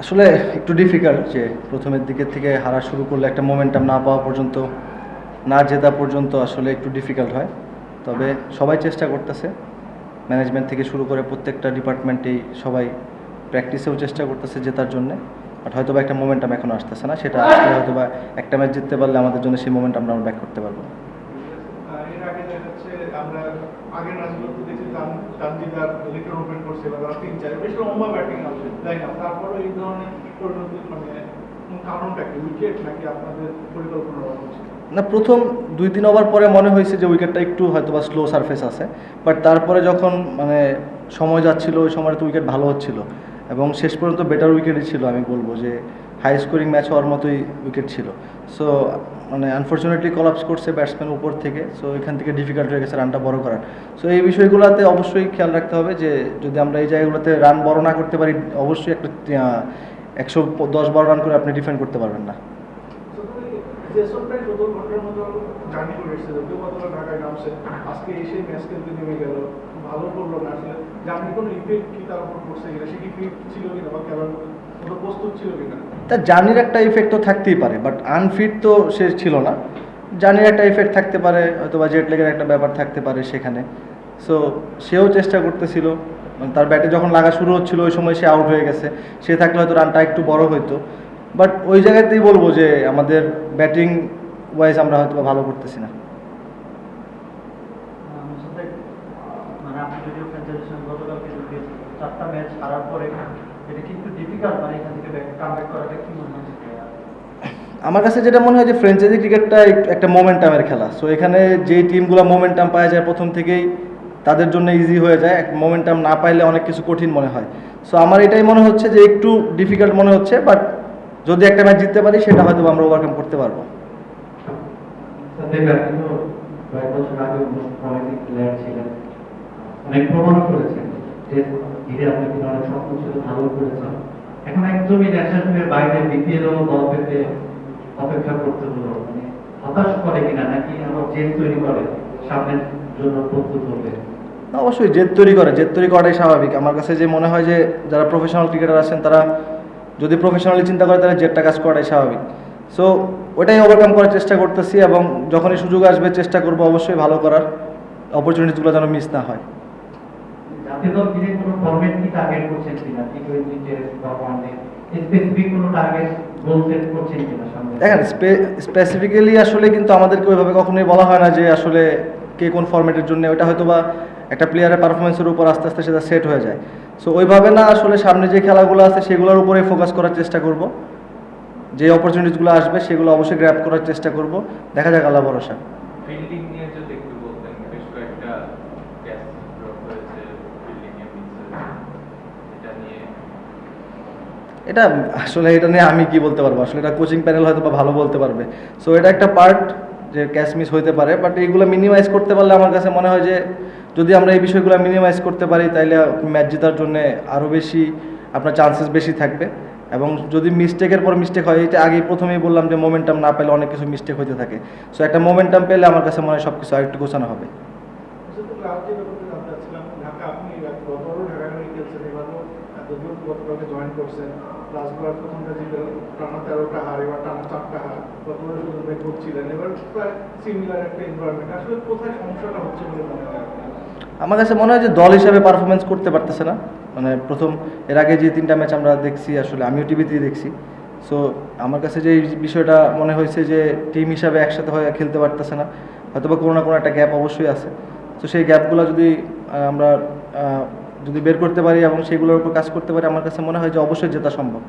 আসলে একটু ডিফিকাল্ট যে প্রথমের দিকের থেকে হারা শুরু করলে একটা মোমেন্টাম না পাওয়া পর্যন্ত, না জেতা পর্যন্ত আসলে একটু ডিফিকাল্ট হয়। তবে সবাই চেষ্টা করতেছে, ম্যানেজমেন্ট থেকে শুরু করে প্রত্যেকটা ডিপার্টমেন্টেই সবাই প্র্যাকটিসেও চেষ্টা করতেছে জেতার জন্য। বাট হয়তো বা একটা মোমেন্টাম এখনও আসতেছে না, সেটা আসলে হয়তো বা একটা ম্যাচ জিততে পারলে আমাদের জন্য সেই মোমেন্টামটা আমরা ব্যাক করতে পারবো। এর আগে দেখা যাচ্ছে আমরা আগের ম্যাচগুলোতে দেখছি তানজিদার লিটন ওপেন করছে বা তিন চার বেশ লম্বা ব্যাটিং আছে তাই না, তারপরে এই ধরনের পরিণতি মানে কারণটা কি উইকেট নাকি আপনাদের পরিকল্পনা হচ্ছে? না, প্রথম 2-3 ওভার পরে মনে হয়েছে যে উইকেটটা একটু হয়তো বা স্লো সারফেস আছে, বাট তারপরে যখন মানে সময় যাচ্ছিল ওই সময়টা তো উইকেট ভালো হচ্ছিল এবং শেষ পর্যন্ত বেটার উইকেটই ছিল। আমি বলবো যে হাই স্কোরিং ম্যাচ হওয়ার মতোই উইকেট ছিল। সো মানে আনফর্চুনেটলি কলাপস করছে ব্যাটসম্যান উপর থেকে, সো এখান থেকে ডিফিকাল্ট হয়ে গেছে রানটা বড় করার। সো এই বিষয়গুলোতে অবশ্যই খেয়াল রাখতে হবে যে যদি আমরা এই জায়গাগুলোতে রান বড় না করতে পারি, অবশ্যই একটা 110-12 রান করে আপনি ডিফেন্ড করতে পারবেন না। সেশনটাই 17 ঘন্টার মতো জার্নি করে এসেছিল, কেউ কতটা ঢাকায় নামছে, আজকে এসে ম্যাচ খেলতে নেমে গেল, ভালো করলো না আসলে জার্নি কোনো ইফেক্ট কি তার উপর পড়ছে কিনা, সে কি ফিট ছিল কিনা বা খেলার মতো প্রস্তুত ছিল কিনা? তার জার্নির একটা ইফেক্ট তো থাকতেই পারে, বাট আনফিট তো সে ছিল না। জার্নির একটা ইফেক্ট থাকতে পারে, হয়তো বা জেট লেগের একটা ব্যাপার থাকতে পারে সেখানে। সো সেও চেষ্টা করতেছিল, মানে তার ব্যাটে যখন লাগা শুরু হচ্ছিল ওই সময় সে আউট হয়ে গেছে। সে থাকলে হয়তো রানটা একটু বড় হইতো, বাট ওই জায়গাতেই বলবো যে আমাদের ব্যাটিং ওয়াইজ আমরা হয়তো বা ভালো করতেছি না। আমার সাথে মানে আপনি যদিও ফ্র্যাঞ্চাইজি গতকালকে যদি 4টা ম্যাচ হারার পরে এটা কিন্তু ডিফিকাল্ট, মানে এখান থেকে কামব্যাক করাটা কি মনে হচ্ছে? আমার কাছে যেটা মনে হয় যে ফ্র্যাঞ্চাইজি ক্রিকেটটা একটা মোমেন্টামের খেলা। সো এখানে যেই টিমগুলো মোমেন্টাম পাওয়া যায় প্রথম থেকেই তাদের জন্য ইজি হয়ে যায়, এক মোমেন্টাম না পাইলে অনেক কিছু কঠিন মনে হয়। সো আমার এটাই মনে হচ্ছে যে একটু ডিফিকাল্ট মনে হচ্ছে, বাট যদি একটা ম্যাচ জিততে পারি সেটা হয়তো আমরা ওভারকাম করতে পারবো। সাথে ব্যক্তিগত কয়েক বছর আগে অনেক প্লেয়ার ছিলেন, অনেক প্রমাণ করেছেন যে ধীরে আপনি কিন্তু অনেক স্বপ্ন ছিল, ভালো করেছেন। এখন একদমই ন্যাশনালের বাইরে বিপিএলও দল পেতে অপেক্ষা করতে হলো, মানে হতাশ করে কিনা নাকি আবার জেদ তৈরি করে সামনের জন্য প্রস্তুত হবে? না, অবশ্যই জেদ তৈরি করে, জেদ তৈরি করাটাই স্বাভাবিক। আমার কাছে যে মনে হয় যে যারা প্রফেশনাল ক্রিকেটার আছেন তারা যদি প্রফেশনালি চিন্তা করে তাহলে জেদটা কাজ করাটাই স্বাভাবিক। সো ওটাই ওভারকাম করার চেষ্টা করতেছি এবং যখনই সুযোগ আসবে চেষ্টা করবো অবশ্যই ভালো করার, অপরচুনিটিগুলো যেন মিস না হয়। জাতীয় দল ঘিরে কোনো ফরম্যাট কি টার্গেট করছেন কিনা, টি-20 টেস্ট বা ওয়ানডে স্পেসিফিক কোনো টার্গেট গোল সেট করছেন কিনা সামনে? দেখেন, স্পেসিফিক্যালি আসলে কিন্তু আমাদেরকে ওইভাবে কখনোই বলা হয় না যে আসলে কে কোন ফরম্যাটের জন্য। ওটা হয়তো বা একটা প্লেয়ারের পারফরমেন্সের উপর আস্তে আস্তে সেটা সেট হয়ে যায়। সো ওইভাবে না, আসলে সামনে যে খেলাগুলো আছে সেগুলোর উপরে ফোকাস করার চেষ্টা করব। যে অপরচুনিটিগুলো আসবে সেগুলো অবশ্যই গ্র্যাব করার চেষ্টা করব। দেখা যাক, আল্লাহ ভরসা। ফিল্ডিং নিয়ে যদি একটু বলতেন, বেশ কয়েকটা ক্যাচ ড্রপ হয়েছে, ফিল্ডিং এ মিস হয়েছে, এটা নিয়ে। এটা নিয়ে আমি কি বলতে পারবো, আসলে এটা কোচিং প্যানেল হয়তো বা ভালো বলতে পারবে। সো এটা একটা পার্ট যে ক্যাচ মিস হইতে পারে, বাট এইগুলো মিনিমাইজ করতে পারলে আমার কাছে মনে হয় যে যদি আমরা এই বিষয়গুলো মিনিমাইজ করতে পারি তাইলে ম্যাচ জেতার জন্য আরও বেশি আপনার চান্সেস বেশি থাকবে। এবং যদি মিস্টেকের পর মিস্টেক হয়, এটা আগেই প্রথমেই বললাম যে মোমেন্টাম না পেলে অনেক কিছু মিস্টেক হতে থাকে। সো একটা মোমেন্টাম পেলে আমার কাছে মনে হয় সব কিছু আরেকটু গোছানো হবে। শুধু লাস্ট যে ব্যাপারটা জানতে চাচ্ছিলাম, ঢাকা আপনি গতবারও ঢাকা হয়ে খেলছেন, এবারও যদিও গতকালকে জয়েন করছেন, লাস্টবার প্রথমটা জিতে টানা 13টা হার, এবার টানা 4টা হার, গতবারও শুধু রেকর্ড ছিলেন, এবার প্রায় সিমিলার একটা এনভায়রনমেন্ট, আসলে কোথায় সমস্যাটা হচ্ছে বলে মনে হয় আপনার? আমার কাছে মনে হয় যে দল হিসাবে পারফরমেন্স করতে পারতেছে না। মানে প্রথম এর আগে যে 3টা ম্যাচ আমরা দেখছি, আসলে আমিও টিভিতেই দেখছি। সো আমার কাছে যে এই বিষয়টা মনে হয়েছে যে টিম হিসাবে একসাথে হয়ে খেলতে পারতেছে না, হয়তো বা কোনো না কোনো একটা গ্যাপ অবশ্যই আছে। তো সেই গ্যাপগুলো যদি আমরা যদি বের করতে পারি এবং সেগুলোর উপর কাজ করতে পারি, আমার কাছে মনে হয় যে অবশ্যই জেতা সম্ভব।